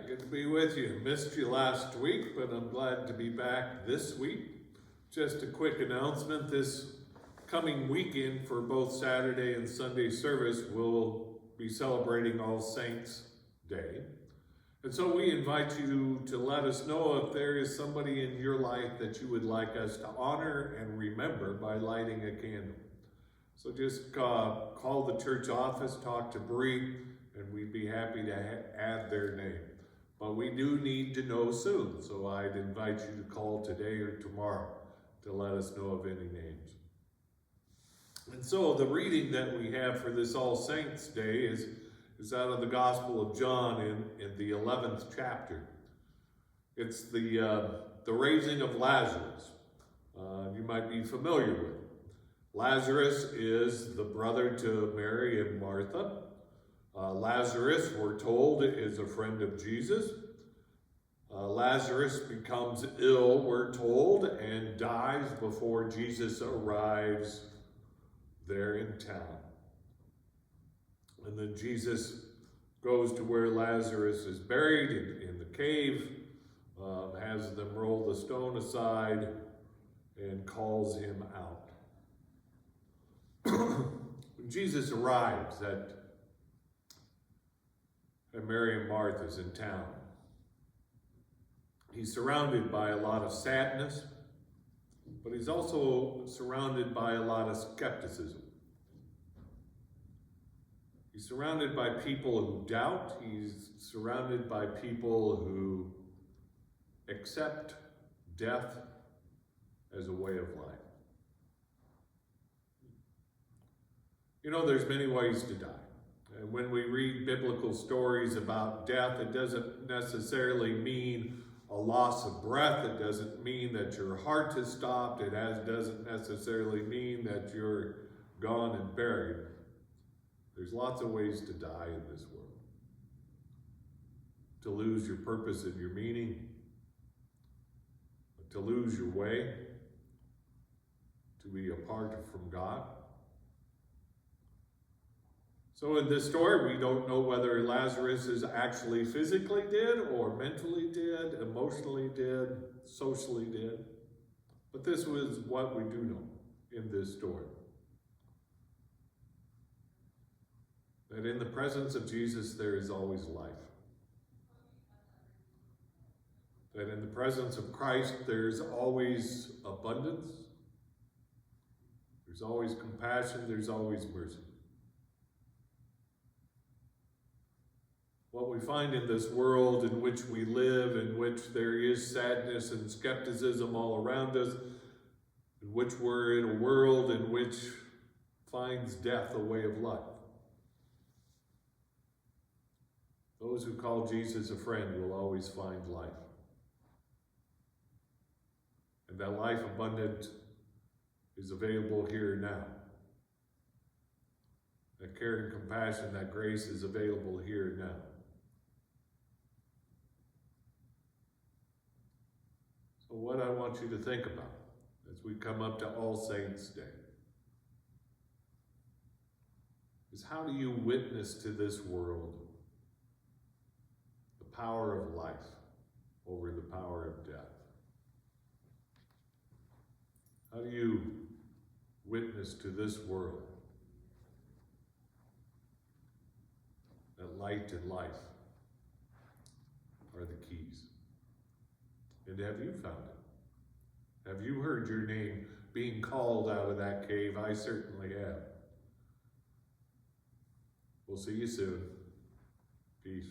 Good to be with you. Missed you last week, but I'm glad to be back this week. Just a quick announcement. This coming weekend for both Saturday and Sunday service, we'll be celebrating All Saints Day. And so we invite you to let us know if there is somebody in your life that you would like us to honor and remember by lighting a candle. So just call the church office, talk to Bree, and we'd be happy to add their name. But we do need to know soon, so I'd invite you to call today or tomorrow to let us know of any names. And so the reading that we have for this All Saints Day is out of the Gospel of John in the 11th chapter. It's the raising of Lazarus. You might be familiar with it. Lazarus is the brother to Mary and Martha. Lazarus, we're told, is a friend of Jesus. Lazarus becomes ill, we're told, and dies before Jesus arrives there in town. And then Jesus goes to where Lazarus is buried in the cave, has them roll the stone aside, and calls him out. When Jesus arrives at Mary and Martha's in town, he's surrounded by a lot of sadness, but he's also surrounded by a lot of skepticism. He's surrounded by people who doubt. He's surrounded by people who accept death as a way of life. You know, there's many ways to die. And when we read biblical stories about death, it doesn't necessarily mean a loss of breath. It doesn't mean that your heart has stopped. It doesn't necessarily mean that you're gone and buried. There's lots of ways to die in this world. To lose your purpose and your meaning. To lose your way. To be apart from God. So in this story, we don't know whether Lazarus is actually physically dead or mentally dead, emotionally dead, socially dead. But this was what we do know in this story. That in the presence of Jesus, there is always life. That in the presence of Christ, there's always abundance. There's always compassion. There's always mercy. What we find in this world in which we live, in which there is sadness and skepticism all around us, in which we're in a world in which finds death a way of life. Those who call Jesus a friend will always find life. And that life abundant is available here now. That care and compassion, that grace is available here now. So what I want you to think about as we come up to All Saints Day is, how do you witness to this world the power of life over the power of death? How do you witness to this world that light and life are the keys? And have you found it? Have you heard your name being called out of that cave? I certainly have. We'll see you soon. Peace.